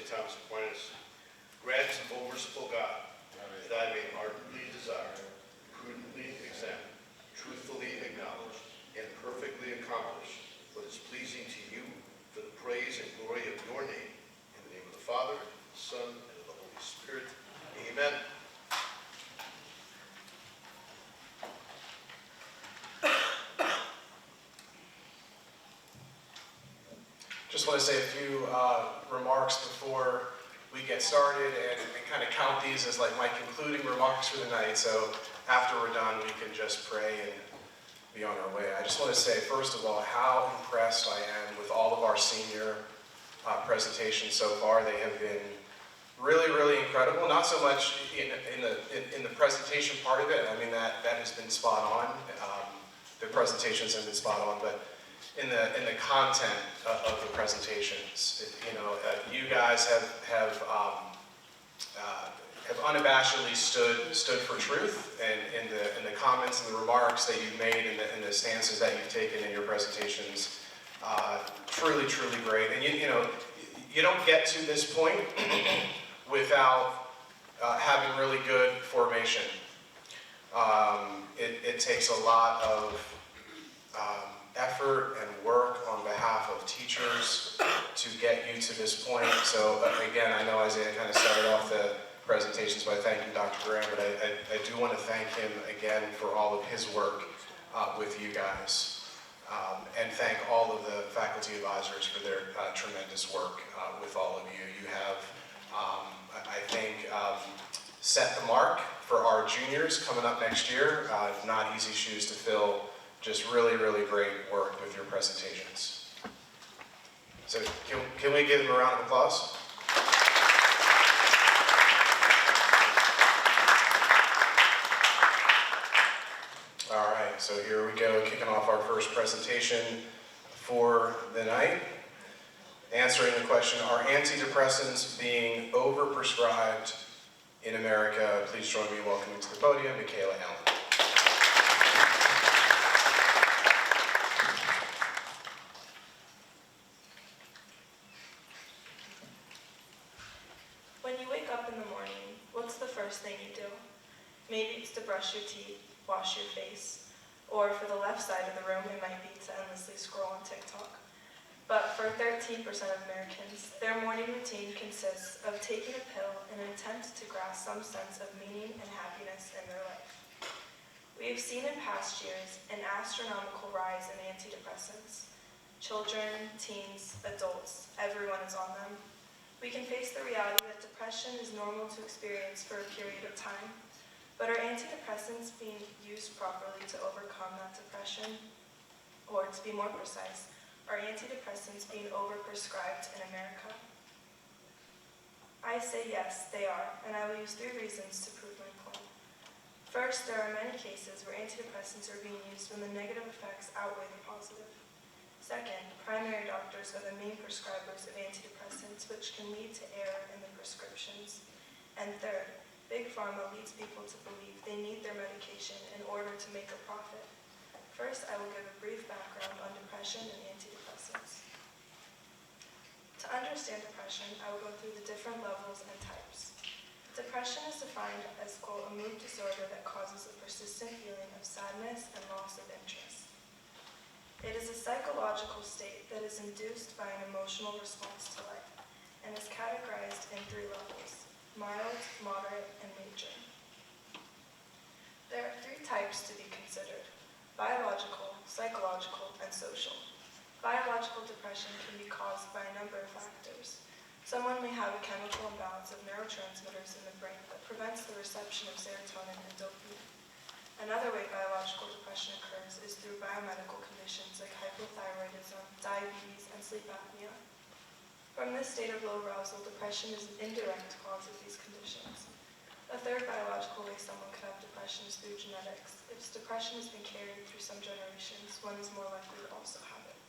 Thomas Aquinas, grant, O merciful God, that I may ardently desire, prudently examine, truthfully acknowledge, and perfectly accomplish what is pleasing to you for the praise and glory of your name. In the name of the Father, the Son, and of the Holy Spirit. Amen. Just want to say a few remarks before we get started and kind of count these as like my concluding remarks for the night. So after we're done, we can just pray and be on our way. I just want to say, first of all, how impressed I am with all of our senior presentations so far. They have been really, really incredible. Not so much in the presentation part of it. I mean, that has been spot on. The presentations have been spot on, but in the content of the presentations, you guys have unabashedly stood for truth, and in the comments and the remarks that you've made and the stances that you've taken in your presentations, truly great. And you don't get to this point without having really good formation. It takes a lot of effort and work on behalf of teachers to get you to this point. So again, I know Isaiah kind of started off the presentations by thanking Dr. Graham, but I do want to thank him again for all of his work with you guys. And thank all of the faculty advisors for their tremendous work with all of you. You have, I think, set the mark for our juniors coming up next year. Not easy shoes to fill. Just really great work with your presentations. So can we give them a round of applause? All right, so here we go, kicking off our first presentation for the night. Answering the question, are antidepressants being overprescribed in America? Please join me in welcoming to the podium, Michaela Allen. Maybe it's to brush your teeth, wash your face, or for the left side of the room, it might be to endlessly scroll on TikTok. But for 13% of Americans, their morning routine consists of taking a pill in an attempt to grasp some sense of meaning and happiness in their life. We have seen in past years an astronomical rise in antidepressants. Children, teens, adults, everyone is on them. We can face the reality that depression is normal to experience for a period of time. But are antidepressants being used properly to overcome that depression? Or to be more precise, are antidepressants being overprescribed in America? I say yes, they are, and I will use 3 reasons to prove my point. First, there are many cases where antidepressants are being used when the negative effects outweigh the positive. Second, primary doctors are the main prescribers of antidepressants, which can lead to error in the prescriptions. And third, Big Pharma leads people to believe they need their medication in order to make a profit. First, I will give a brief background on depression and antidepressants. To understand depression, I will go through the different levels and types. Depression is defined as, quote, a mood disorder that causes a persistent feeling of sadness and loss of interest. It is a psychological state that is induced by an emotional response to life and is categorized in 3 levels. Mild, moderate, and major. There are 3 types to be considered: biological, psychological, and social. Biological depression can be caused by a number of factors. Someone may have a chemical imbalance of neurotransmitters in the brain that prevents the reception of serotonin and dopamine. Another way biological depression occurs is through biomedical conditions like hypothyroidism, diabetes, and sleep apnea. From this state of low arousal, depression is an indirect cause of these conditions. A third biological way someone could have depression is through genetics. If depression has been carried through some generations, one is more likely to also have it.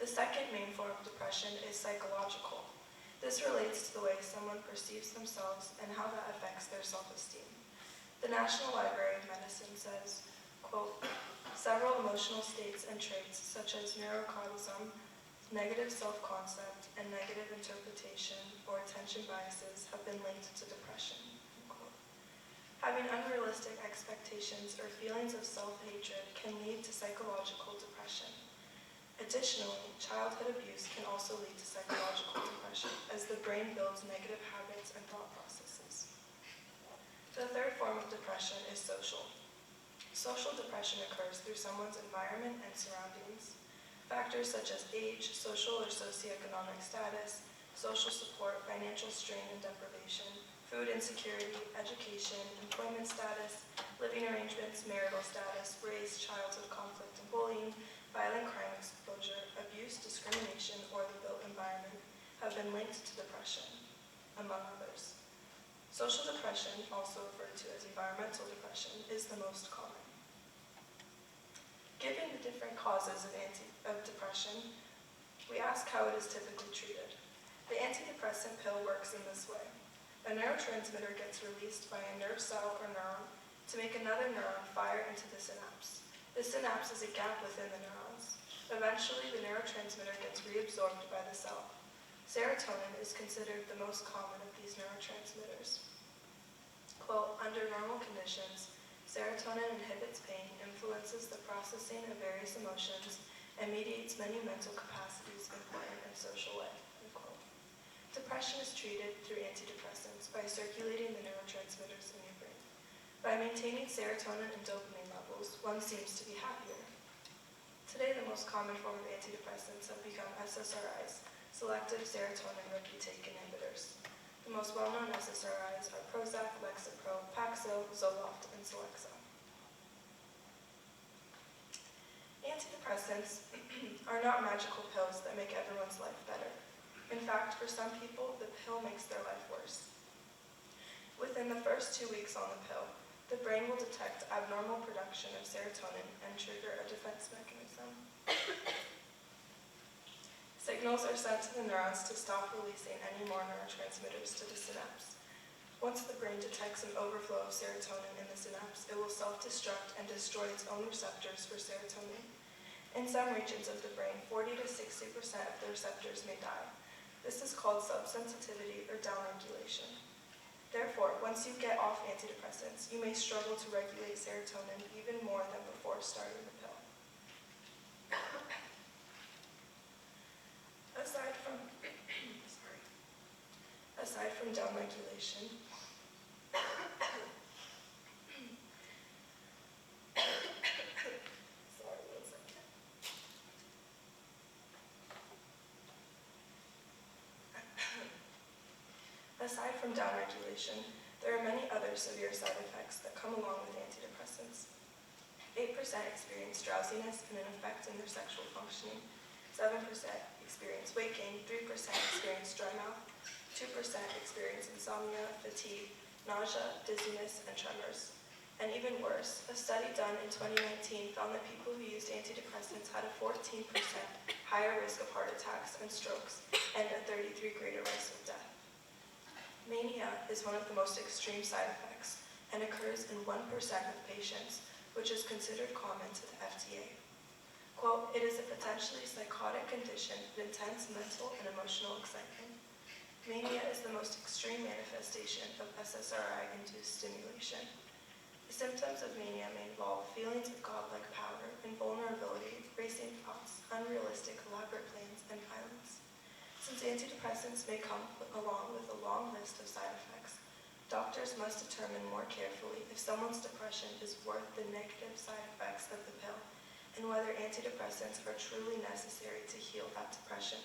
The second main form of depression is psychological. This relates to the way someone perceives themselves and how that affects their self-esteem. The National Library of Medicine says, quote, several emotional states and traits such as neuroticism, negative self-concept, and negative interpretation or attention biases have been linked to depression. Unquote. Having unrealistic expectations or feelings of self-hatred can lead to psychological depression. Additionally, childhood abuse can also lead to psychological depression as the brain builds negative habits and thought processes. The third form of depression is social. Social depression occurs through someone's environment and surroundings. Factors such as age, social or socioeconomic status, social support, financial strain and deprivation, food insecurity, education, employment status, living arrangements, marital status, race, childhood conflict and bullying, violent crime exposure, abuse, discrimination, or the built environment have been linked to depression, among others. Social depression, also referred to as environmental depression, is the most common. Given the different causes of depression, we ask how it is typically treated. The antidepressant pill works in this way. A neurotransmitter gets released by a nerve cell or neuron to make another neuron fire into the synapse. The synapse is a gap within the neurons. Eventually, the neurotransmitter gets reabsorbed by the cell. Serotonin is considered the most common of these neurotransmitters. Quote, under normal conditions, serotonin inhibits pain, influences the processing of various emotions, and mediates many mental capacities important in social life. Unquote. Depression is treated through antidepressants by circulating the neurotransmitters in your brain. By maintaining serotonin and dopamine levels, one seems to be happier. Today, the most common form of antidepressants have become SSRIs, selective serotonin reuptake inhibitors. The most well-known SSRIs are Prozac, Lexapro, Paxil, Zoloft, and Celexa. Antidepressants are not magical pills that make everyone's life better. In fact, for some people, the pill makes their life worse. Within the first 2 weeks on the pill, the brain will detect abnormal production of serotonin and trigger a defense mechanism. Signals are sent to the neurons to stop releasing any more neurotransmitters to the synapse. Once the brain detects an overflow of serotonin in the synapse, it will self-destruct and destroy its own receptors for serotonin. In some regions of the brain, 40 to 60% of the receptors may die. This is called subsensitivity or downregulation. Therefore, once you get off antidepressants, you may struggle to regulate serotonin even more than before starting the pill. Aside from downregulation, there are many other severe side effects that come along with antidepressants. 8% experience drowsiness and an effect in their sexual functioning. 7% experience weight gain. 3% experience dry mouth. 2% experience insomnia, fatigue, nausea, dizziness, and tremors. And even worse, a study done in 2019 found that people who used antidepressants had a 14% higher risk of heart attacks and strokes, and a 33% greater risk of death. Mania is one of the most extreme side effects and occurs in 1% of patients, which is considered common to the FDA. Quote, it is a potentially psychotic condition of intense mental and emotional excitement. Mania is the most extreme manifestation of SSRI-induced stimulation. The symptoms of mania may involve feelings of godlike power, invulnerability, racing thoughts, unrealistic, elaborate plans, and violence. Since antidepressants may come along with a long list of side effects, doctors must determine more carefully if someone's depression is worth the negative side effects of the pill, and whether antidepressants are truly necessary to heal that depression.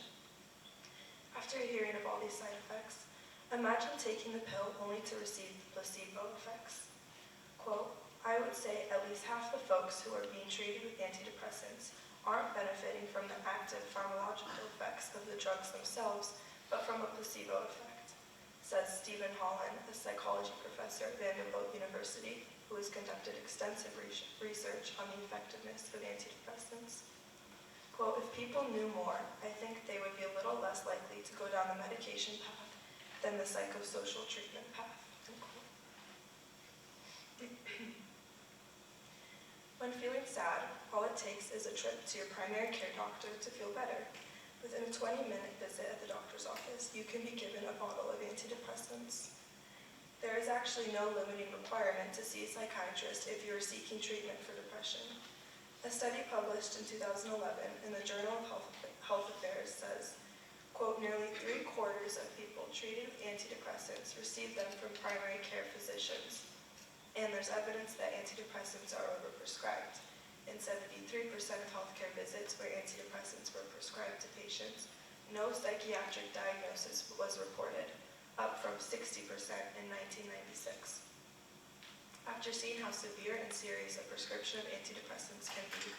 After hearing of all these side effects, imagine taking the pill only to receive the placebo effects. Quote, I would say at least half the folks who are being treated with antidepressants aren't benefiting from the active pharmacological effects of the drugs themselves, but from a placebo effect, says Stephen Holland, a psychology professor at Vanderbilt University, who has conducted extensive research on the effectiveness of antidepressants. Quote, if people knew more, I think they would be a little less likely to go down the medication path than the psychosocial treatment path. When feeling sad, all it takes is a trip to your primary care doctor to feel better. Within a 20-minute visit at the doctor's office, you can be given a bottle of antidepressants. There is actually no limiting requirement to see a psychiatrist if you are seeking treatment for depression. A study published in 2011 in the Journal of Health Affairs says, quote, nearly 3/4 of people treated with antidepressants receive them from primary care physicians, and there's evidence that antidepressants are overprescribed. In 73% of healthcare visits where antidepressants were prescribed to patients, no psychiatric diagnosis was reported, up from 60% in 1996. After seeing how severe and serious a prescription of antidepressants can be,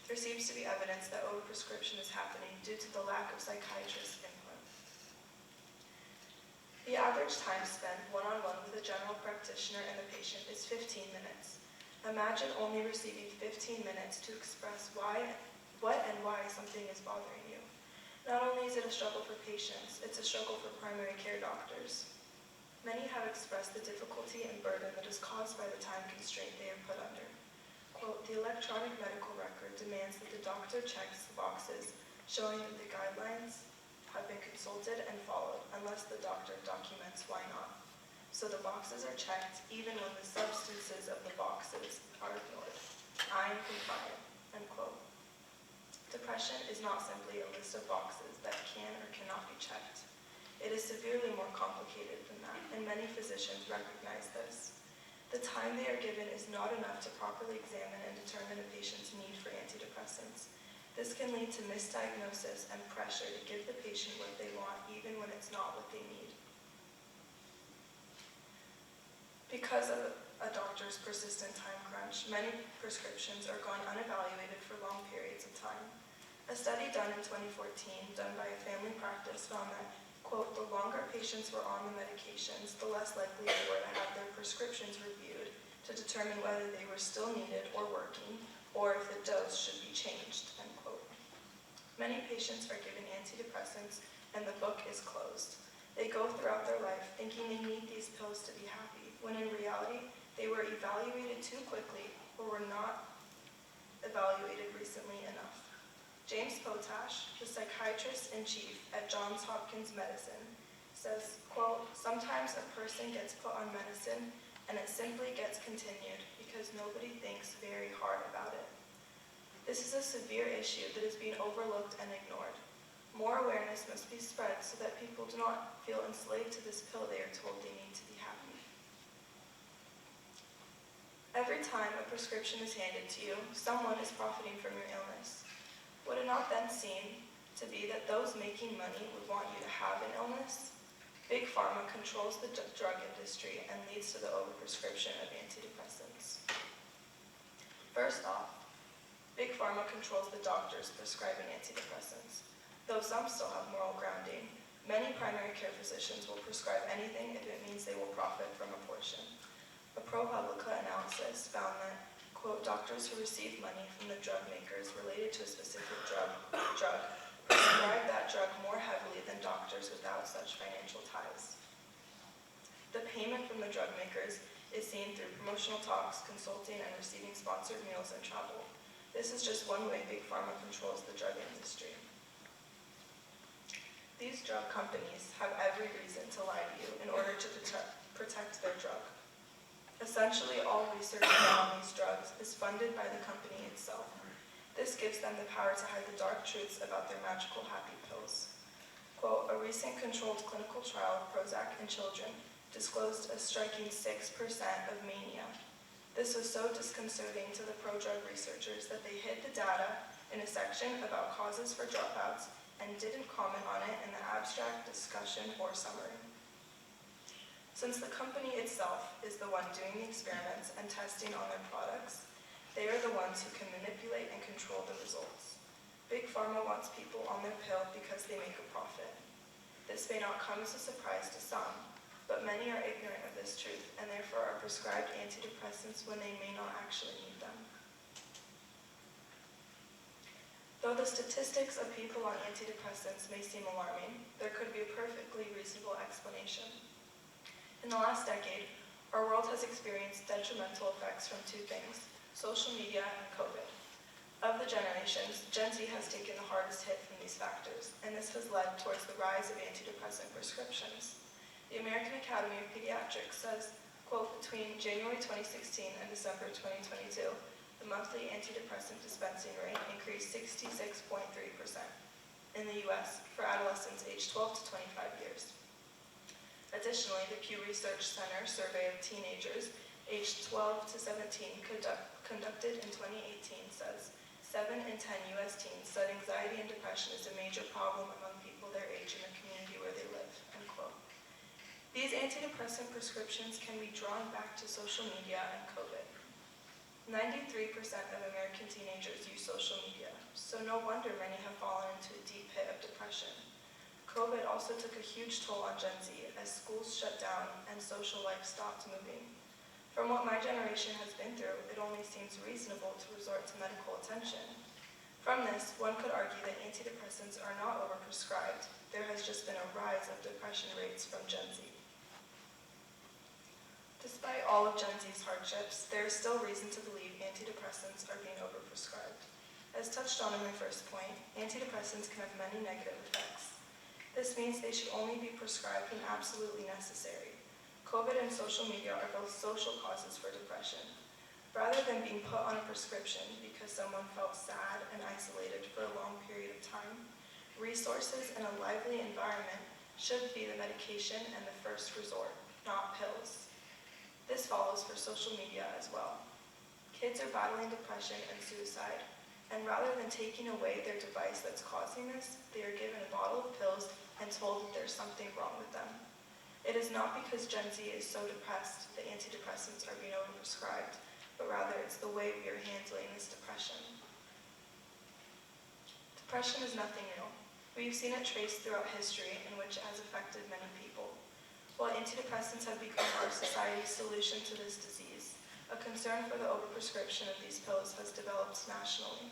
there seems to be evidence that overprescription is happening due to the lack of psychiatrist input. The average time spent one-on-one with a general practitioner and the patient is 15 minutes. Imagine only receiving 15 minutes to express what and why something is bothering you. Not only is it a struggle for patients, it's a struggle for primary care doctors. Many have expressed the difficulty and burden that is caused by the time constraint they are put under. Quote, the electronic medical record demands that the doctor checks the boxes showing that the guidelines have been consulted and followed unless the doctor documents why not. So the boxes are checked even when the substances of the boxes are ignored. I am compliant, end quote. Depression is not simply a list of boxes that can or cannot be checked. It is severely more complicated than that, and many physicians recognize this. The time they are given is not enough to properly examine and determine a patient's need for antidepressants. This can lead to misdiagnosis and pressure to give the patient what they want even when it's not what they need. Because of a doctor's persistent time crunch, many prescriptions are gone unevaluated for long periods of time. A study done in 2014, done by a family practice, found that, quote, the longer patients were on the medications, the less likely they were to have their prescriptions reviewed to determine whether they were still needed or working, or if the dose should be changed, end quote. Many patients are given antidepressants and the book is closed. They go throughout their life thinking they need these pills to be happy, when in reality, they were evaluated too quickly or were not evaluated recently enough. James Potash, the psychiatrist-in-chief at Johns Hopkins Medicine, says, quote, sometimes a person gets put on medicine and it simply gets continued because nobody thinks very hard about it. This is a severe issue that is being overlooked and ignored. More awareness must be spread so that people do not feel enslaved to this pill they are told they need to be happy. Every time a prescription is handed to you, someone is profiting from your illness. Would it not then seem to be that those making money would want you to have an illness? Big Pharma controls the drug industry and leads to the overprescription of antidepressants. First off, Big Pharma controls the doctors prescribing antidepressants. Though some still have moral grounding, many primary care physicians will prescribe anything if it means they will profit from a portion. A ProPublica analysis found that, quote, doctors who receive money from the drug makers related to a specific drug prescribe that drug more heavily than doctors without such financial ties. The payment from the drug makers is seen through promotional talks, consulting, and receiving sponsored meals and travel. This is just one way Big Pharma controls the drug industry. These drug companies have every reason to lie to you in order to protect their drug. Essentially, all research done on these drugs is funded by the company itself. This gives them the power to hide the dark truths about their magical happy pills. Quote, a recent controlled clinical trial of Prozac in children disclosed a striking 6% of mania. This was so disconcerting to the pro-drug researchers that they hid the data in a section about causes for dropouts and didn't comment on it in the abstract discussion or summary. Since the company itself is the one doing the experiments and testing on their products, they are the ones who can manipulate and control the results. Big Pharma wants people on their pill because they make a profit. This may not come as a surprise to some, but many are ignorant of this truth and therefore are prescribed antidepressants when they may not actually need them. Though the statistics of people on antidepressants may seem alarming, there could be a perfectly reasonable explanation. In the last decade, our world has experienced detrimental effects from two things: social media and COVID. Of the generations, Gen Z has taken the hardest hit from these factors, and this has led towards the rise of antidepressant prescriptions. The American Academy of Pediatrics says, quote, between January 2016 and December 2022, the monthly antidepressant dispensing rate increased 66.3% in the U.S. for adolescents aged 12 to 25 years. Additionally, the Pew Research Center survey of teenagers aged 12 to 17 conducted in 2018 says 7 in 10 U.S. teens said anxiety and depression is a major problem among people their age in the community where they live, end quote. These antidepressant prescriptions can be drawn back to social media and COVID. 93% of American teenagers use social media, so no wonder many have fallen into a deep pit of depression. COVID also took a huge toll on Gen Z as schools shut down and social life stopped moving. From what my generation has been through, it only seems reasonable to resort to medical attention. From this, one could argue that antidepressants are not overprescribed. There has just been a rise of depression rates from Gen Z. Despite all of Gen Z's hardships, there is still reason to believe antidepressants are being overprescribed. As touched on in my first point, antidepressants can have many negative effects. This means they should only be prescribed when absolutely necessary. COVID and social media are both social causes for depression. Rather than being put on a prescription because someone felt sad and isolated for a long period of time, resources and a lively environment should be the medication and the first resort, not pills. This follows for social media as well. Kids are battling depression and suicide, and rather than taking away their device that's causing this, they are given a bottle of pills and told that there's something wrong with them. It is not because Gen Z is so depressed that antidepressants are being overprescribed, but rather it's the way we are handling this depression. Depression is nothing new. We've seen it traced throughout history in which it has affected many people. While antidepressants have become our society's solution to this disease, a concern for the overprescription of these pills has developed nationally.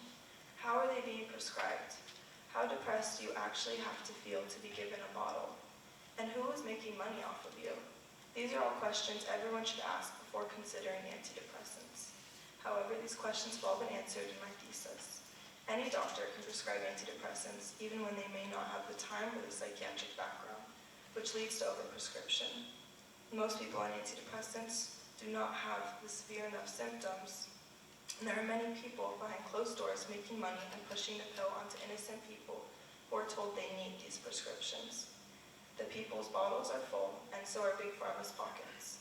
How are they being prescribed? How depressed do you actually have to feel to be given a bottle? And who is making money off of you? These are all questions everyone should ask before considering antidepressants. However, these questions have all been answered in my thesis. Any doctor can prescribe antidepressants even when they may not have the time or the psychiatric background, which leads to overprescription. Most people on antidepressants do not have the severe enough symptoms, and there are many people behind closed doors making money and pushing the pill onto innocent people who are told they need these prescriptions. The people's bottles are full, and so are Big Pharma's pockets.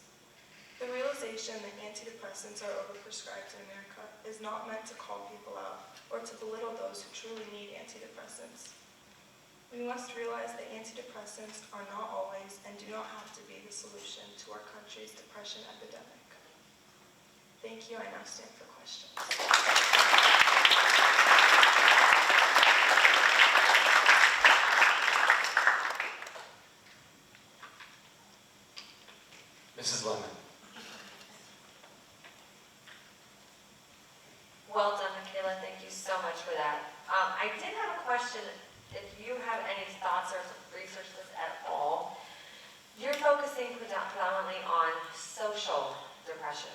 The realization that antidepressants are overprescribed in America is not meant to call people out or to belittle those who truly need antidepressants. We must realize that antidepressants are not always and do not have to be the solution to our country's depression epidemic. Thank you. I now stand for questions. Mrs. Lemon. Well done, Michaela. Thank you so much for that. I did have a question. If you have any thoughts or researched this at all, you're focusing predominantly on social depression,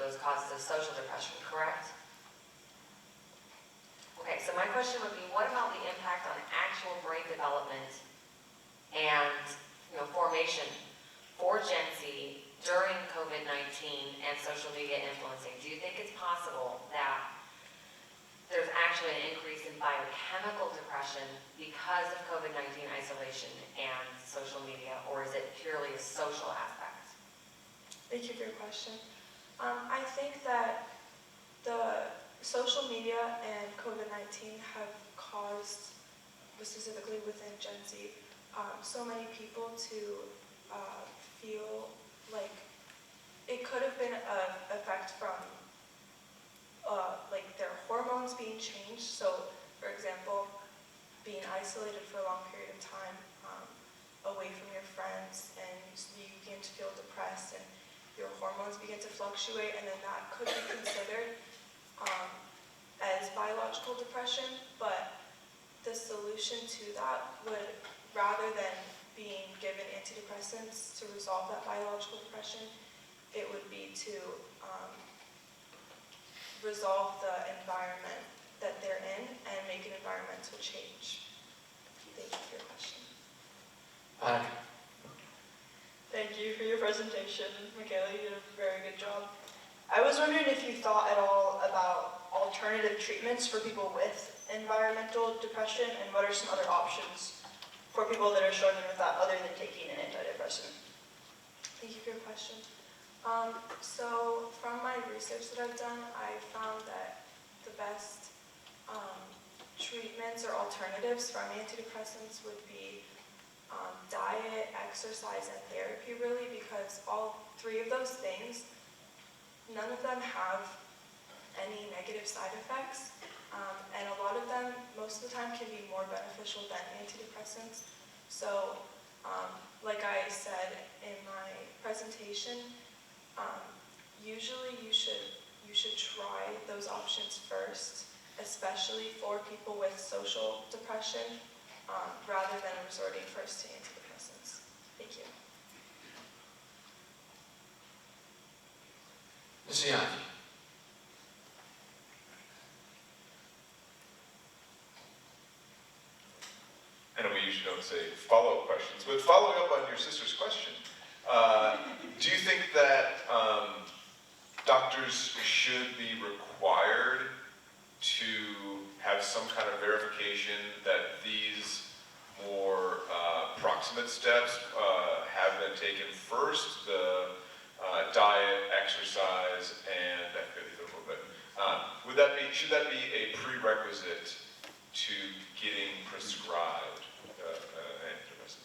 those causes of social depression, correct? Okay, so my question would be, what about the impact on actual brain development and formation for Gen Z during COVID-19 and social media influencing? Do you think it's possible that there's actually an increase in biochemical depression because of COVID-19 isolation and social media, or is it purely a social aspect? Thank you for your question. I think that the social media and COVID-19 have caused, specifically within Gen Z, so many people to feel like it could have been an effect from like their hormones being changed. So, for example, being isolated for a long period of time, away from your friends, and you begin to feel depressed, and your hormones begin to fluctuate, and then that could be considered as biological depression. But the solution to that would, rather than being given antidepressants to resolve that biological depression, it would be to resolve the environment that they're in and make an environmental change. Thank you for your question. Thank you for your presentation, Michaela. You did a very good job. I was wondering if you thought at all about alternative treatments for people with environmental depression, and what are some other options for people that are struggling with that other than taking an antidepressant? Thank you for your question. So from my research that I've done, I found that the best treatments or alternatives from antidepressants would be diet, exercise, and therapy, really, because all three of those things, none of them have any negative side effects, and a lot of them, most of the time, can be more beneficial than antidepressants. So, like I said in my presentation, usually you should try those options first, especially for people with social depression, rather than resorting first to antidepressants. Thank you. Ms. Ianchi. I know we usually don't say follow-up questions, but following up on your sister's question, do you think that doctors should be required to have some kind of verification that these more proximate steps have been taken first, the diet, exercise, and I forget the other one, but should that be a prerequisite to getting prescribed antidepressant?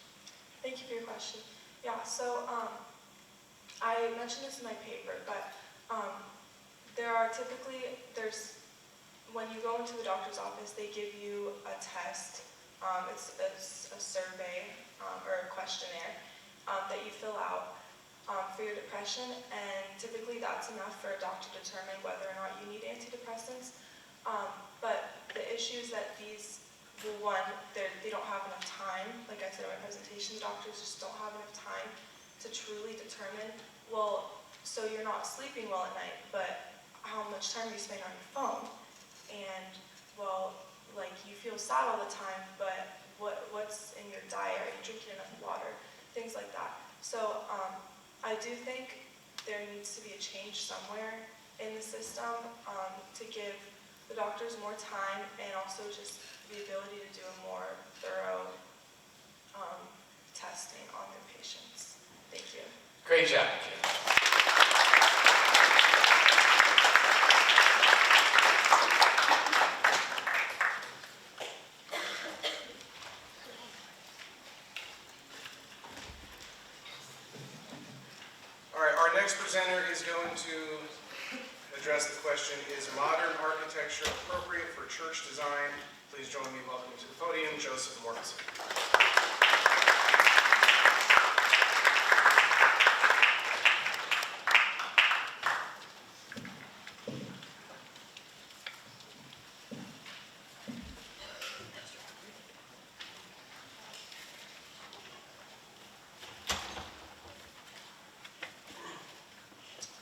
Thank you for your question. Yeah, so I mentioned this in my paper, but when you go into the doctor's office, they give you a test. It's a survey or a questionnaire that you fill out for your depression, and typically that's enough for a doctor to determine whether or not you need antidepressants. But the issue is that they don't have enough time. Like I said in my presentation, doctors just don't have enough time to truly determine, well, so you're not sleeping well at night, but how much time you spend on your phone? And, well, like, you feel sad all the time, but what's in your diet? Are you drinking enough water? Things like that. So I do think there needs to be a change somewhere in the system to give the doctors more time, and also just the ability to do a more thorough testing on their patients. Thank you. Great job, Michaela. All right, our next presenter is going to address the question, is modern architecture appropriate for church design? Please join me in welcoming to the podium, Joseph Mortensen.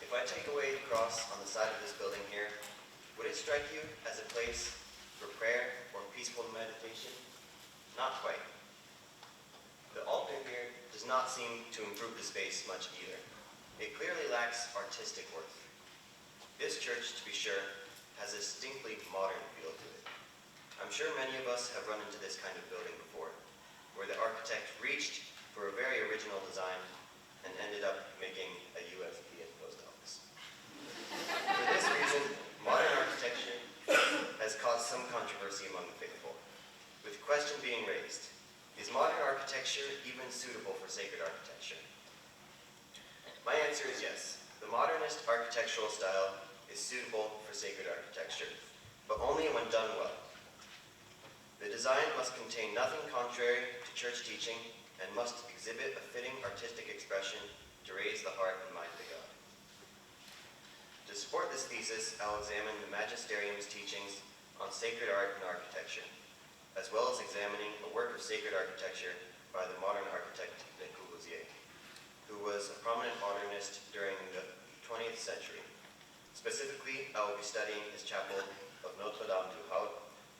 If I take away the cross on the side of this building here, would it strike you as a place for prayer or peaceful meditation? Not quite. The altar here does not seem to improve the space much either. It clearly lacks artistic worth. This church, to be sure, has a distinctly modern feel to it. I'm sure many of us have run into this kind of building before, where the architect reached for a very original design and ended up making a USPS post office. For this reason, modern architecture has caused some controversy among the faithful, with the question being raised, is modern architecture even suitable for sacred architecture? My answer is yes. The modernist architectural style is suitable for sacred architecture, but only when done well. The design must contain nothing contrary to church teaching and must exhibit a fitting artistic expression to raise the heart and mind of God. To support this thesis, I'll examine the magisterium's teachings on sacred art and architecture, as well as examining a work of sacred architecture by the modern architect Le Corbusier, who was a prominent modernist during the 20th century. Specifically, I will be studying his chapel of of Notre Dame du Haut,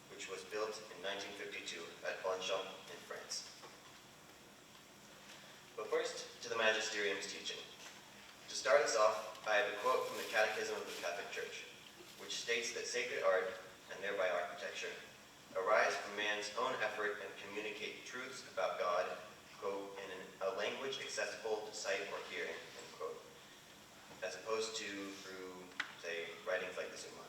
which was built in 1952 at Longchamp in France. But first, to the Magisterium's teaching. To start us off, I have a quote from the Catechism of the Catholic Church, which states that sacred art, and thereby architecture, arise from man's own effort and communicate truths about God, quote, in a language accessible to sight or hearing, end quote, as opposed to through, say, writings like the Summa.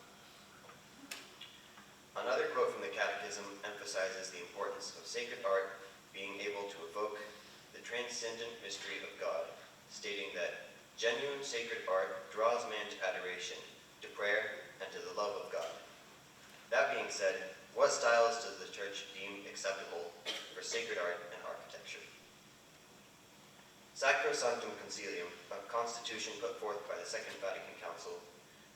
Another quote from the Catechism emphasizes the importance of sacred art being able to evoke the transcendent mystery of God, stating that genuine sacred art draws man to adoration, to prayer, and to the love of God. That being said, what styles does the Church deem acceptable for sacred art and architecture? Sacrosanctum Concilium, a constitution put forth by the Second Vatican Council,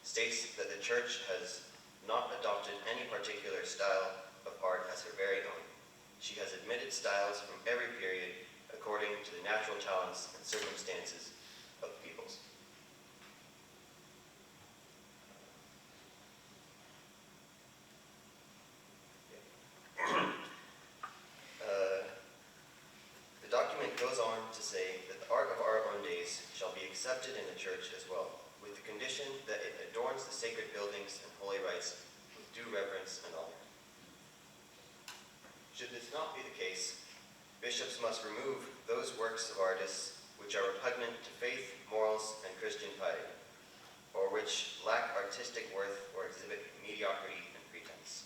states that the Church has not adopted any particular style of art as her very own. She has admitted styles from every period according to the natural talents and circumstances of peoples. The document goes on to say that the art of our own days shall be accepted in the Church as well, with the condition that it adorns the sacred buildings and holy rites with due reverence and honor. Should this not be the case, bishops must remove those works of artists which are repugnant to faith, morals, and Christian piety, or which lack artistic worth or exhibit mediocrity and pretense.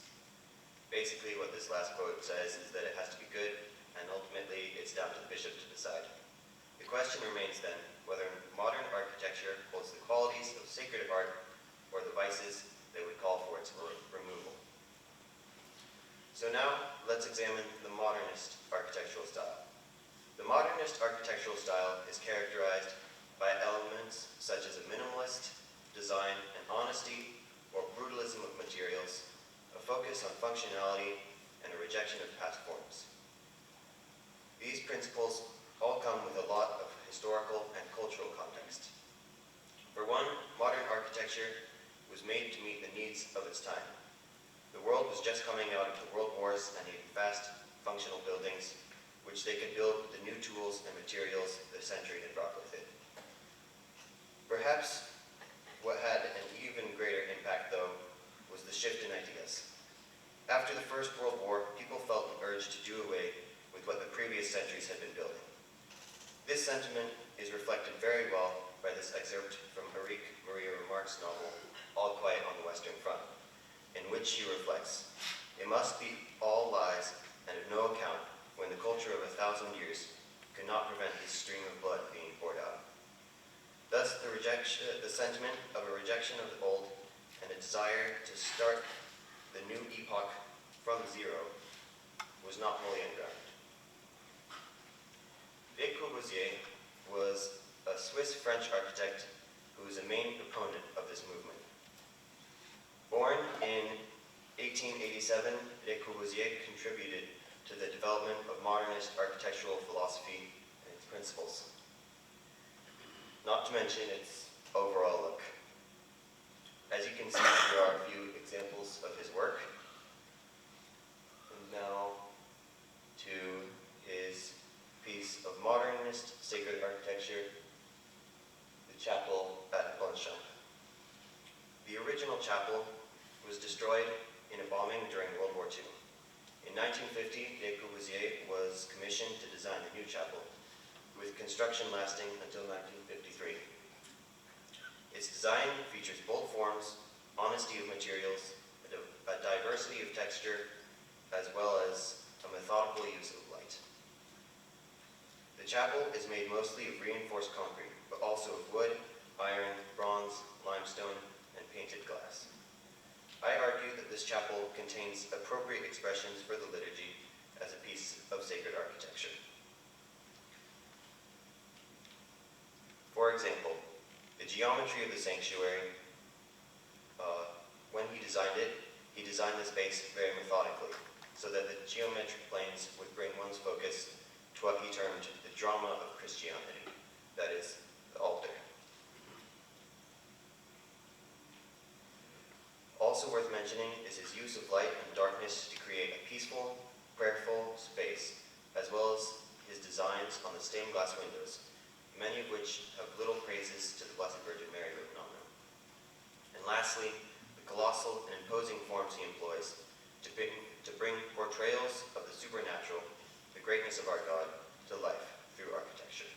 Basically, what this last quote says is that it has to be good, and ultimately it's down to the bishop to decide. The question remains then whether modern architecture holds the qualities of sacred art or the vices that would call for its removal. So now, let's examine the modernist architectural style. The modernist architectural style is characterized by elements such as a minimalist design and honesty or brutalism of materials, a focus on functionality, and a rejection of past forms. These principles all come with a lot of historical and cultural context. For one, modern architecture was made to meet the needs of its time. The world was just coming out of the world wars and needed fast, functional buildings, which they could build with the new tools and materials the century had brought with it. Perhaps what had an even greater impact, though, was the shift in ideas. After the First World War, people felt an urge to do away with what the previous centuries had been building. This sentiment is reflected very well by this excerpt from Eric Maria Remarque's novel, All Quiet on the Western Front, in which she reflects, "It must be all lies and of no account when the culture of 1,000 years could not prevent this stream of blood being poured out." Thus, the sentiment of a rejection of the old and a desire to start the new epoch from zero was not wholly ungrounded. Le Corbusier was a Swiss-French architect who was a main proponent of this movement. Born in 1887, Le Corbusier contributed to the development of modernist architectural philosophy and its principles, not to mention its overall look. As you can see, here are a few examples of his work. And now to his piece of modernist sacred architecture, the chapel at Longchamp. The original chapel was destroyed in a bombing during World War II. In 1950, Le Corbusier was commissioned to design the new chapel, with construction lasting until 1953. Its design features bold forms, honesty of materials, a diversity of texture, as well as a methodical use of light. The chapel is made mostly of reinforced concrete, but also of wood, iron, bronze, limestone, and painted glass. I argue that this chapel contains appropriate expressions for the liturgy as a piece of sacred architecture. For example, the geometry of the sanctuary, when he designed the space very methodically, so that the geometric planes would bring one's focus to what he termed the drama of Christianity, that is, the altar. Also worth mentioning mentioning is his use of light and darkness to create a peaceful, prayerful space, as well as his designs on the stained glass windows, many of which have little praises to the Blessed Virgin Mary written on them. And lastly, the colossal and imposing forms he employs to bring portrayals of the supernatural, the greatness of our God, to life through architecture.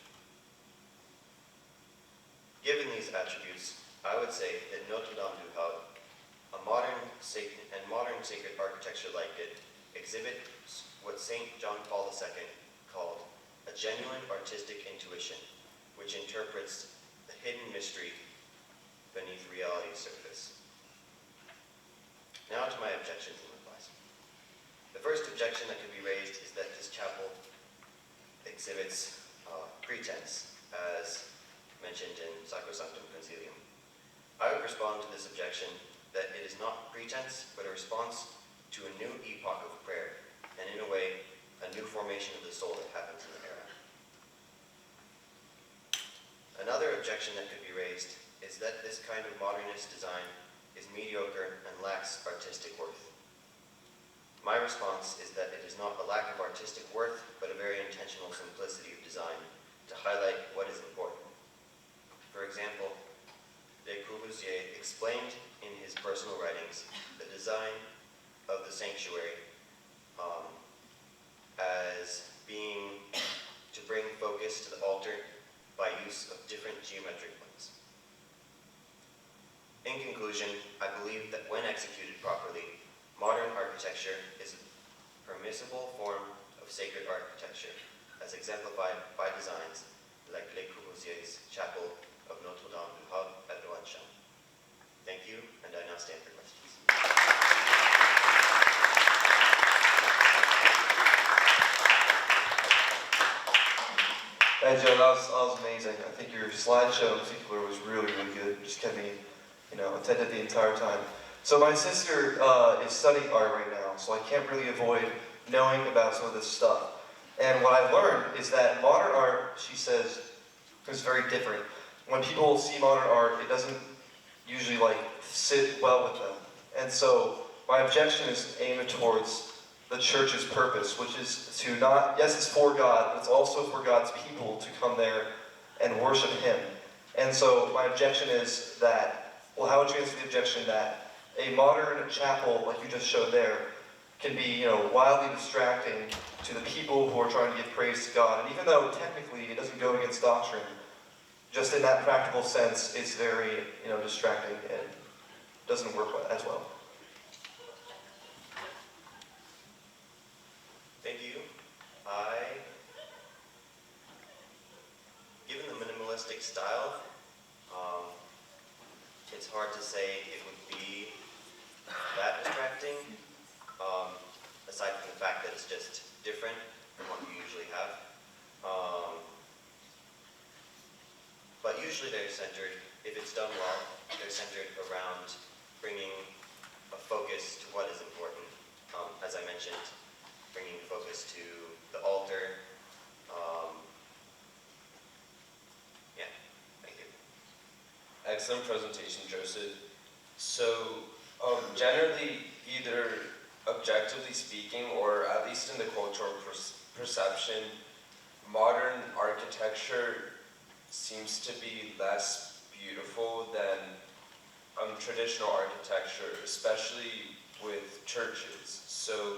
Given these attributes, I would say that Notre Dame du Havre, a modern sacred architecture like it, exhibits what St. John Paul II called a genuine artistic intuition, which interprets the hidden mystery beneath reality's surface. Now to my objections and replies. The first objection that could be raised is that this chapel exhibits pretense, as mentioned in Sacrosanctum Concilium. I would respond to this objection that it is not pretense, but a response to a new epoch of prayer, and in a way, a new formation of the soul that happens in the era. Another objection that could be raised is that this kind of modernist design is mediocre and lacks artistic worth. My response is that it is not a lack of artistic worth, but a very intentional simplicity of design to highlight what is important. For example, Le Corbusier explained in his personal writings the design of the sanctuary as being to bring focus to the altar by use of different geometric planes. In conclusion, I believe that when executed properly, modern architecture is a permissible form of sacred architecture, as exemplified by designs like Le Corbusier's chapel of Notre Dame du Havre at Roanchon. Thank you, and I now stand for questions. Hey Joe, that was amazing. I think your slideshow in particular was really, really good. It just kept me, attentive the entire time. So my sister is studying art right now, so I can't really avoid knowing about some of this stuff. And what I've learned is that modern art, she says, is very different. When people see modern art, it doesn't usually sit well with them. And so my objection is aimed towards the church's purpose, which is to not, yes, it's for God, but it's also for God's people to come there and worship Him. And so my objection is that, well, how would you answer the objection that a modern chapel, like you just showed there, can be, wildly distracting to the people who are trying to give praise to God. And even though technically it doesn't go against doctrine, just in that practical sense, it's very, distracting and doesn't work as well. Thank you. Given the minimalistic style, it's hard to say it would be that distracting, aside from the fact that it's just different from what you usually have. But usually they're centered, if it's done well, they're centered around bringing a focus to what is important. As I mentioned, bringing focus to the altar. Yeah, thank you. Excellent presentation, Joseph. So, generally, either objectively speaking, or at least in the cultural perception, modern architecture seems to be less beautiful than traditional architecture, especially with churches. So,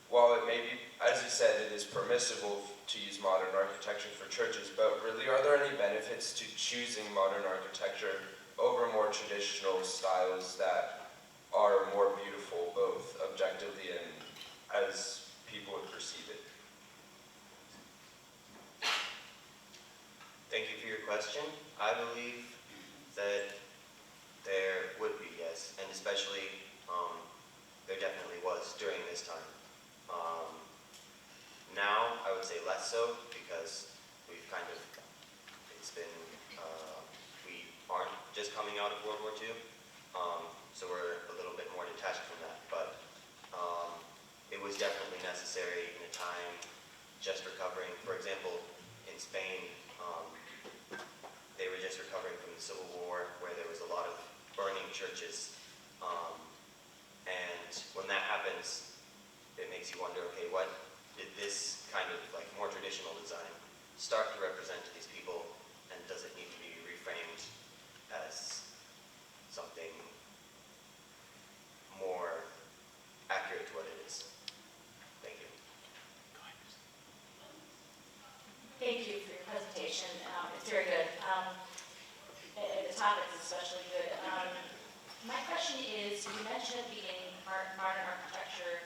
while it may be, as you said, it is permissible to use modern architecture for churches, but really, are there any benefits to choosing modern architecture over more traditional styles that are more beautiful, both objectively and as people would perceive it? Thank you for your question. I believe that there would be, yes, and especially there definitely was during this time. Now, I would say less so, because we've it's been, we aren't just coming out of World War II, so we're a little bit more detached from that, but it was definitely necessary in a time just recovering. For example, in Spain, they were just recovering from the Civil War, where there was a lot of burning churches, and makes you wonder, okay, what did this kind of like more traditional design start to represent to these people, and does it need to be reframed as something more accurate to what it is? Thank you. Thank you for your presentation. It's very good. And the topic is especially good. My question is, you mentioned at the beginning modern architecture,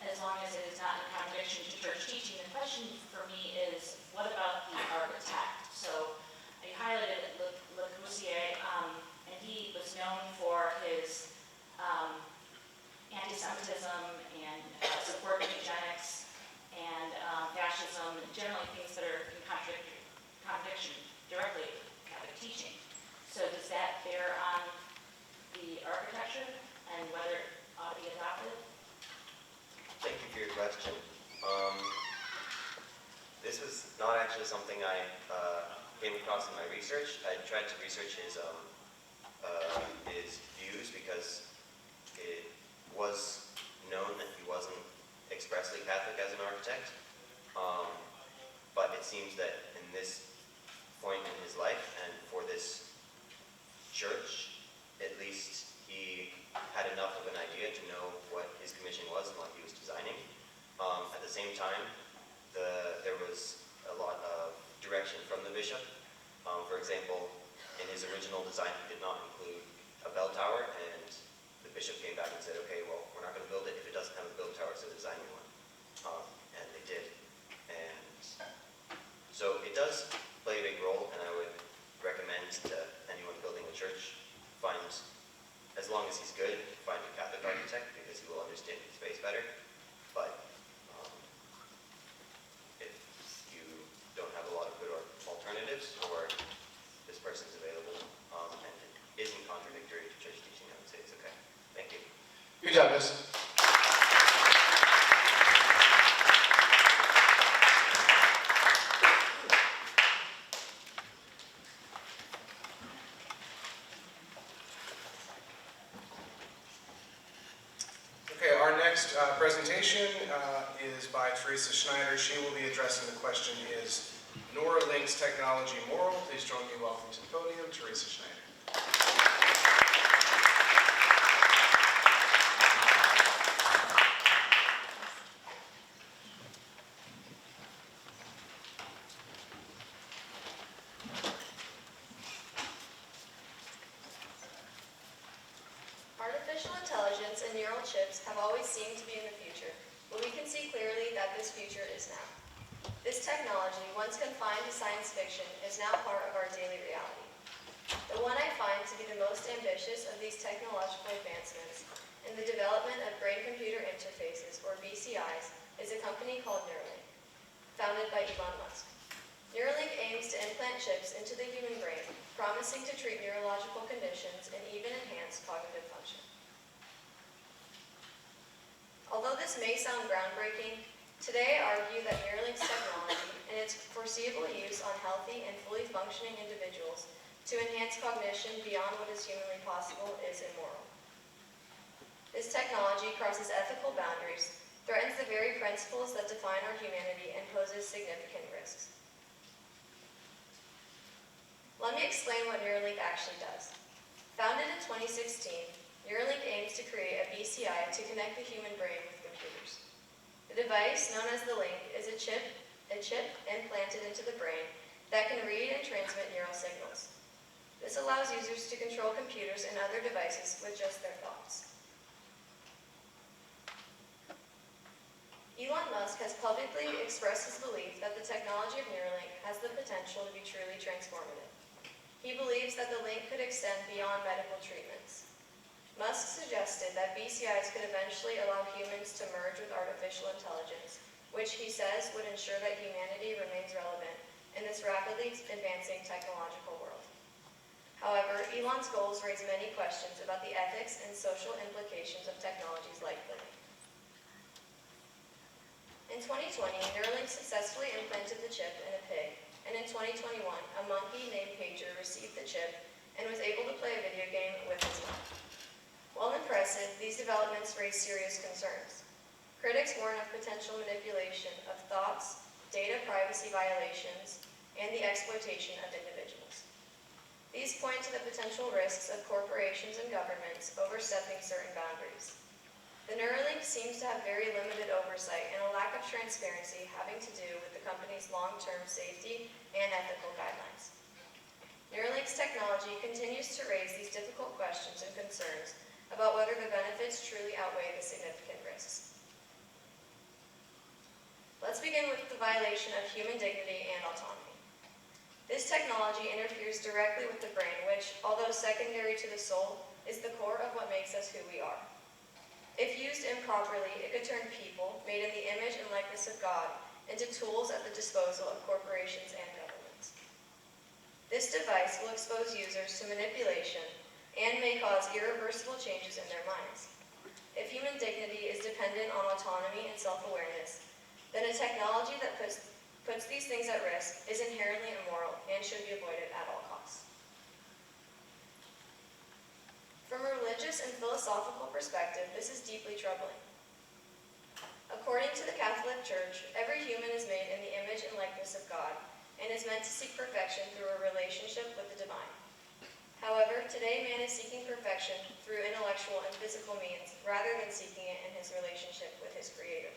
as long as it is not in contradiction to church teaching. The question for me is, what about the architect? So you highlighted Le Corbusier, and he was known for his anti-Semitism and support of eugenics and fascism, and generally things that are in contradiction directly with Catholic teaching. So does that bear on the architecture and whether it ought to be adopted? Thank you for your question. This was not actually something I came across in my research. I tried to research his views because it was known that he wasn't expressly Catholic as an architect. But it seems that in this point in his life and for this church, at least he had enough of an idea to know what his commission was and what he was designing. At the same time, there was a lot of direction from the bishop. For example, in his original design, he did not include a bell tower, and the bishop came back and said, okay, well, we're not going to build it if it doesn't have a bell tower, so design me one. And they did. And so it does play a big role, and I would recommend to anyone building a church, find, as long as he's good, find a Catholic architect because he will understand his space better. But if you don't have a lot of good alternatives, or this person's available and it isn't contradictory to church teaching, I would say it's okay. Thank you. Good job, Miss. Okay, our next presentation is by Teresa Schneider. She will be addressing the question, is Neuralink's technology moral? Please join me in welcoming to the podium, Teresa Schneider. Artificial intelligence and neural chips have always seemed to be in the future, but we can see clearly that this future is now. This technology, once confined to science fiction, is now part of our daily reality. The one I find to be the most ambitious of these technological advancements in the development of brain-computer interfaces, or BCIs, is a company called Neuralink, founded by Elon Musk. Neuralink aims to implant chips into the human brain, promising to treat neurological conditions and even enhance cognitive function. Although this may sound groundbreaking, today I argue that Neuralink's technology and its foreseeable use on healthy and fully functioning individuals to enhance cognition beyond what is humanly possible is immoral. This technology crosses ethical boundaries, threatens the very principles that define our humanity, and poses significant risks. Let me explain what Neuralink actually does. Founded in 2016, Neuralink aims to create a BCI to connect the human brain with computers. The device, known as the Link, is a chip implanted into the brain that can read and transmit neural signals. This allows users to control computers and other devices with just their thoughts. Elon Musk has publicly expressed his belief that the technology of Neuralink has the potential to be truly transformative. He believes that the link could extend beyond medical treatments. Musk suggested that BCIs could eventually allow humans to merge with artificial intelligence, which he says would ensure that humanity remains relevant in this rapidly advancing technological world. However, Elon's goals raise many questions about the ethics and social implications of technologies like the link. In 2020, Neuralink successfully implanted the chip in a pig, and in 2021, a monkey named Pager received the chip and was able to play a video game with his mom. While impressive, these developments raise serious concerns. Critics warn of potential manipulation of thoughts, data privacy violations, and the exploitation of individuals. These point to the potential risks of corporations and governments overstepping certain boundaries. The Neuralink seems to have very limited oversight and a lack of transparency having to do with the company's long-term safety and ethical guidelines. Neuralink's technology continues to raise these difficult questions and concerns about whether the benefits truly outweigh the significant risks. Let's begin with the violation of human dignity and autonomy. This technology interferes directly with the brain, which, although secondary to the soul, is the core of what makes us who we are. If used improperly, it could turn people, made in the image and likeness of God, into tools at the disposal of corporations and governments. This device will expose users to manipulation and may cause irreversible changes in their minds. If human dignity is dependent on autonomy and self-awareness, then a technology that puts these things at risk is inherently immoral and should be avoided at all costs. From a religious and philosophical perspective, this is deeply troubling. According to the Catholic Church, every human is made in the image and likeness of God and is meant to seek perfection through a relationship with the divine. However, today man is seeking perfection through intellectual and physical means rather than seeking it in his relationship with his Creator.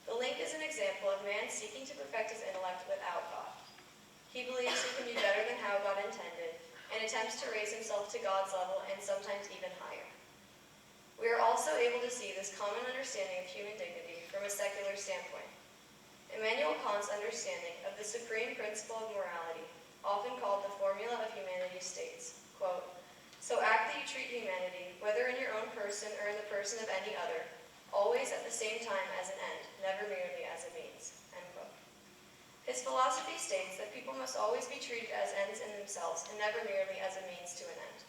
The link is an example of man seeking to perfect his intellect without God. He believes he can be better than how God intended and attempts to raise himself to God's level and sometimes even higher. We are also able to see this common understanding of human dignity from a secular standpoint. Immanuel Kant's understanding of the supreme principle of morality, often called the formula of humanity, states, quote, "So act that you treat humanity, whether in your own person or in the person of any other, always at the same time as an end, never merely as a means," end quote. His philosophy states that people must always be treated as ends in themselves and never merely as a means to an end.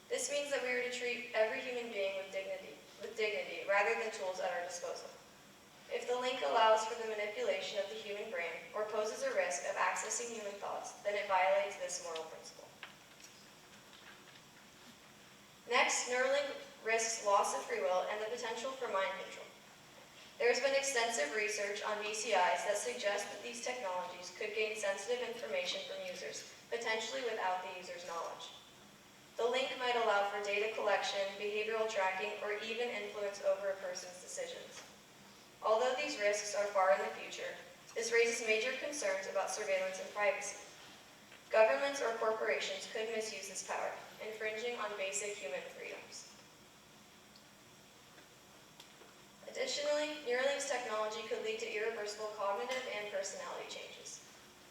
This means that we are to treat every human being with dignity rather than tools at our disposal. If the link allows for the manipulation of the human brain or poses a risk of accessing human thoughts, then it violates this moral principle. Next, Neuralink risks loss of free will and the potential for mind control. There has been extensive research on BCIs that suggest that these technologies could gain sensitive information from users, potentially without the user's knowledge. The link might allow for data collection, behavioral tracking, or even influence over a person's decisions. Although these risks are far in the future, this raises major concerns about surveillance and privacy. Governments or corporations could misuse this power, infringing on basic human freedoms. Additionally, Neuralink's technology could lead to irreversible cognitive and personality changes.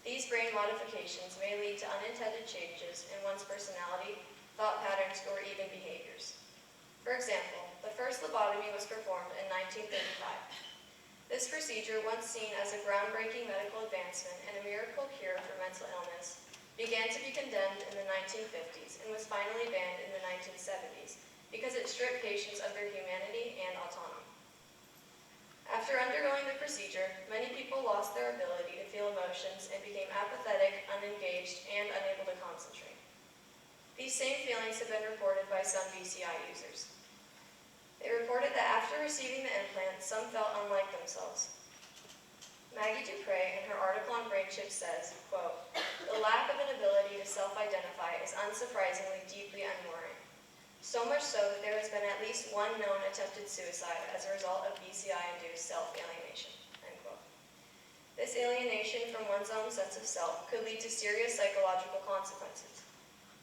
These brain modifications may lead to unintended changes in one's personality, thought patterns, or even behaviors. For example, the first lobotomy was performed in 1935. This procedure, once seen as a groundbreaking medical advancement and a miracle cure for mental illness, began to be condemned in the 1950s and was finally banned in the 1970s because it stripped patients of their humanity and autonomy. After undergoing the procedure, many people lost their ability to feel emotions and became apathetic, unengaged, and unable to concentrate. These same feelings have been reported by some BCI users. They reported that after receiving the implant, some felt unlike themselves. Maggie Dupre, in her article on brain chips, says, quote, "The lack of an ability to self-identify is unsurprisingly deeply unworrying. So much so that there has been at least one known attempted suicide as a result of BCI-induced self-alienation," end quote. This alienation from one's own sense of self could lead to serious psychological consequences.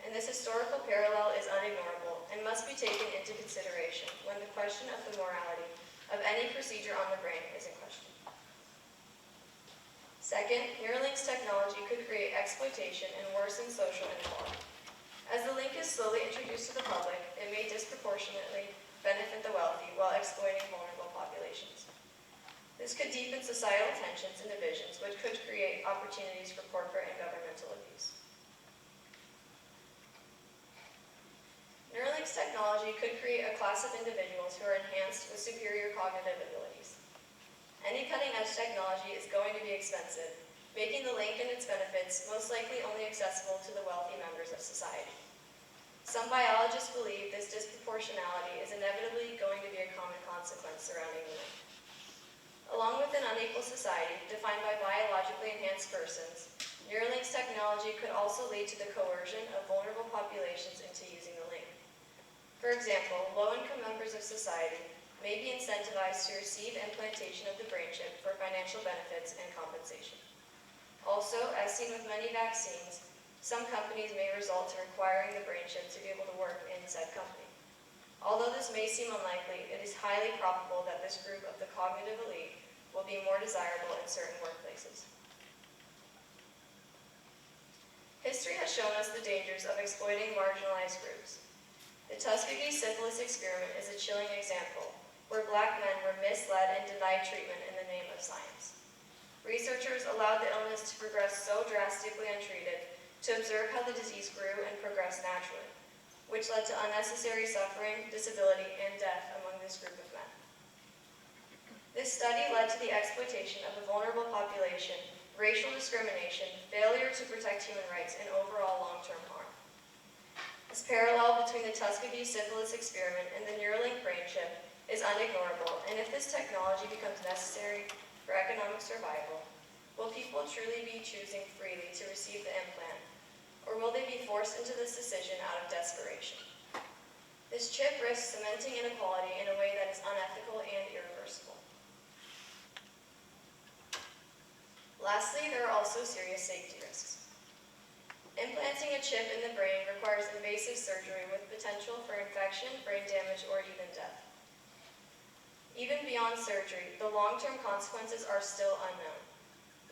And this historical parallel is unignorable and must be taken into consideration when the question of the morality of any procedure on the brain is in question. Second, Neuralink's technology could create exploitation and worsen social inequality. As the link is slowly introduced to the public, it may disproportionately benefit the wealthy while exploiting vulnerable populations. This could deepen societal tensions and divisions, which could create opportunities for corporate and governmental abuse. Neuralink's technology could create a class of individuals who are enhanced with superior cognitive abilities. Any cutting-edge technology is going to be expensive, making the link and its benefits most likely only accessible to the wealthy members of society. Some biologists believe this disproportionality is inevitably going to be a common consequence surrounding the link. unequal society defined by biologically enhanced persons, Neuralink's technology could also lead to the coercion of vulnerable populations into using the link. For example, low-income members of society may be incentivized to receive implantation of the brain chip for financial benefits and compensation. Also, as seen with many vaccines, some companies may result to requiring the brain chip to be able to work in said company. Although this may seem unlikely, it is highly probable that this group of the cognitive elite will be more desirable in certain workplaces. History has shown us the dangers of exploiting marginalized groups. The Tuskegee syphilis experiment is a chilling example, where black men were misled and denied treatment in the name of science. Researchers allowed the illness to progress so drastically untreated to observe how the disease grew and progressed naturally, which led to unnecessary suffering, disability, and death among this group of men. This study led to the exploitation of a vulnerable population, racial discrimination, failure to protect human rights, and overall long-term harm. This parallel between the Tuskegee syphilis experiment and the Neuralink brain chip is unignorable, and if this technology becomes necessary for economic survival, will people truly be choosing freely to receive the implant, or will they be forced into this decision out of desperation? This chip risks cementing inequality in a way that is unethical and irreversible. Lastly, there are also serious safety risks. Implanting a chip in the brain requires invasive surgery with potential for infection, brain damage, or even death. Even beyond surgery, the long-term consequences are still unknown.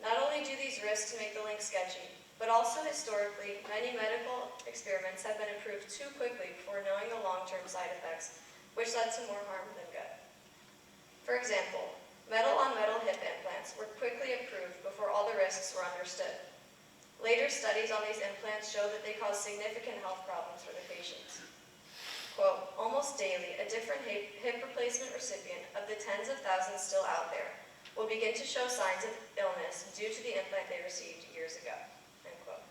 Not only do these risks make the link sketchy, but also historically, many medical experiments have been approved too quickly before knowing the long-term side effects, which led to more harm than good. For example, metal-on-metal hip implants were quickly approved before all the risks were understood. Later studies on these implants show that they cause significant health problems for the patients. Quote, almost daily, a different hip replacement recipient of the tens of thousands still out there will begin to show signs of illness due to the implant they received years ago, end quote.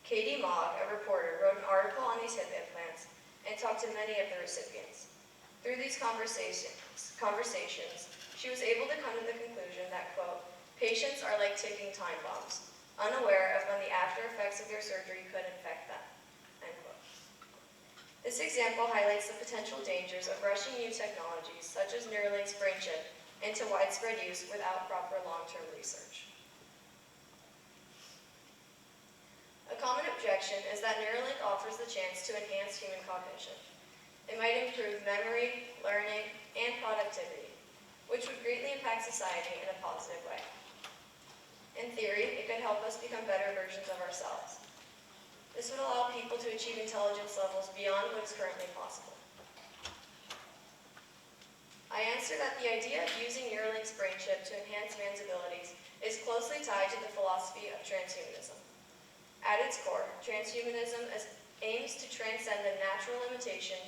Katie Mogg, a reporter, wrote an article on these hip implants and talked to many of the recipients. Through these conversations, she was able to come to the conclusion that, quote, patients are like ticking time bombs, unaware of when the after effects of their surgery could infect them, end quote. This example highlights the potential dangers of rushing new technologies, such as Neuralink's brain chip, into widespread use without proper long-term research. A common objection is that Neuralink offers the chance to enhance human cognition. It might improve memory, learning, and productivity, which would greatly impact society in a positive way. In theory, it could help us become better versions of ourselves. This would allow people to achieve intelligence levels beyond what is currently possible. I answer that the idea of using Neuralink's brain chip to enhance man's abilities is closely tied to the philosophy of transhumanism. At its core, transhumanism aims to transcend the natural limitation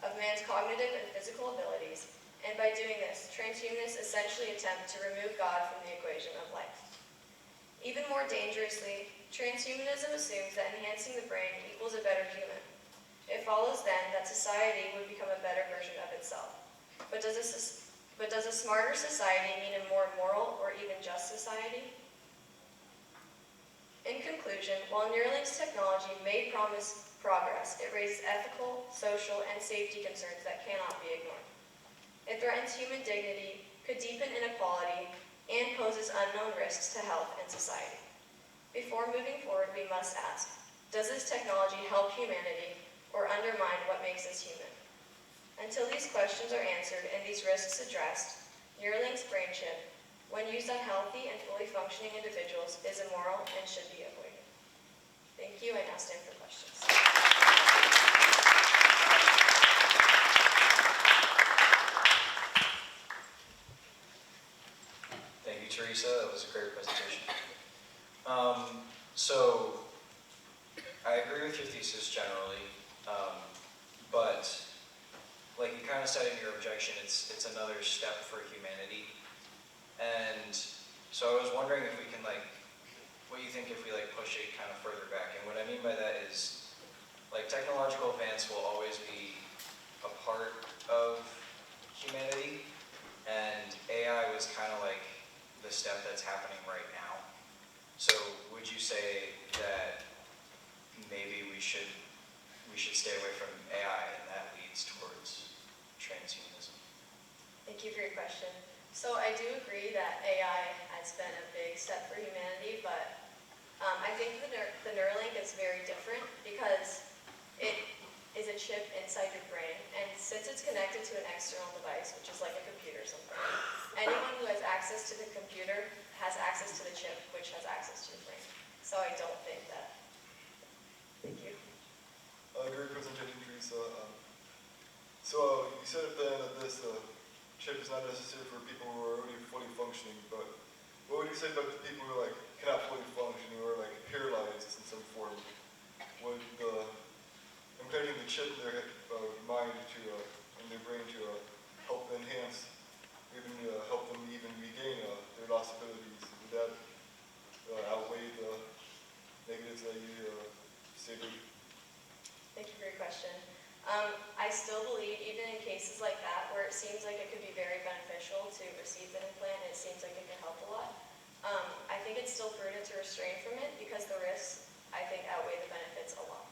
of man's cognitive and physical abilities, and by doing this, transhumanists essentially attempt to remove God from the equation of life. Even more dangerously, transhumanism assumes that enhancing the brain equals a better human. It follows then that society would become a better version of itself. But does a smarter society mean a more moral or even just society? In conclusion, while Neuralink's technology may promise progress, it raises ethical, social, and safety concerns that cannot be ignored. It threatens human dignity, could deepen inequality, and poses unknown risks to health and society. Before moving forward, we must ask, does this technology help humanity or undermine what makes us human? Until these questions are answered and these risks addressed, Neuralink's brain chip, when used on healthy and fully functioning individuals, is immoral and should be avoided. Thank you. I now stand for questions. Thank you, Teresa. That was a great presentation. So, I agree with your thesis generally, but like you kind of said in your objection, it's another step for humanity. And so I was wondering if we can what you think if we push it kind of further back. And what I mean by that is technological advance will always be a part of humanity, and AI was kind of the step that's happening right now. So would you say that maybe we should stay away from AI and that leads towards transhumanism? Thank you for your question. So I do agree that AI has been a big step for humanity, but I think the Neuralink is very different because it is a chip inside your brain, and since it's connected to an external device, which is like a computer or something, anyone who has access to the computer has access to the chip, which has access to your brain. So I don't think that. Thank you. Great presentation, Teresa. So you said at the end that this chip is not necessary for people who are already fully functioning, but what would you say about the people who cannot fully function, who are paralyzed in some form? Would implanting the chip in their mind in their brain to help enhance, even help them even regain their lost abilities, would that outweigh the negatives that you stated? Thank you for your question. I still believe, even in cases like that, where it seems like it could be very beneficial to receive an implant, and it seems like it could help a lot, I think it's still prudent to refrain from it because the risks, I think, outweigh the benefits a lot.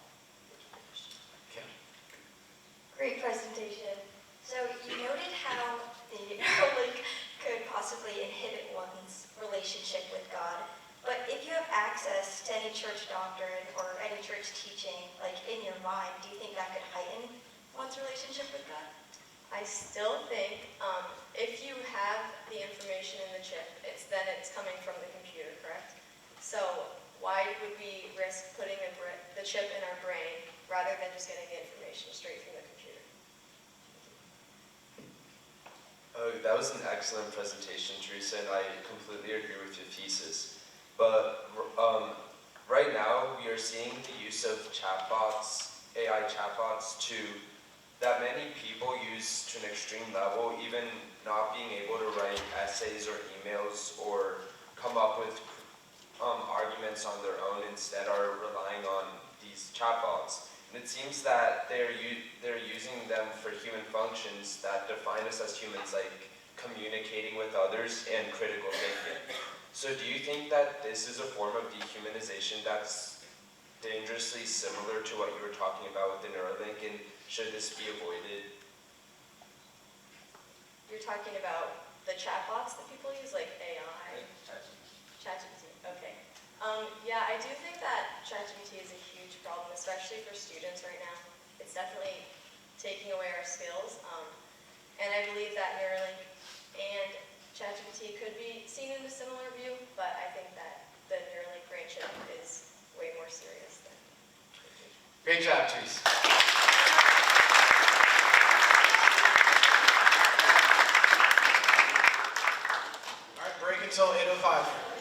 Great presentation. So you noted how the Neuralink could possibly inhibit one's relationship with God. But if you have access to any church doctrine or any church teaching, in your mind, do you think that could heighten one's relationship with God? I still think if you have the information in the chip, then it's coming from the computer, correct? So why would we risk putting the chip in our brain rather than just getting the information straight from the computer? Oh, that was an excellent presentation, Teresa, and I completely agree with your thesis. But right now, we are seeing the use of chatbots, AI chatbots, that many people use to an extreme level, even not being able to write essays or emails or come up with arguments on their own, instead are relying on these chatbots. And it seems that they're using them for human functions that define us as humans, like communicating with others and critical thinking. So do you think that this is a form of dehumanization that's dangerously similar to what you were talking about with the Neuralink, and should this be avoided? You're talking about the chatbots that people use, like AI? ChatGPT. Okay. Yeah, I do think that ChatGPT is a huge problem, especially for students right now. It's definitely taking away our skills. And I believe that Neuralink and ChatGPT could be seen in a similar view, but I think that the Neuralink brain chip is way more serious than. Great job, Teresa. All right, break until 8:05.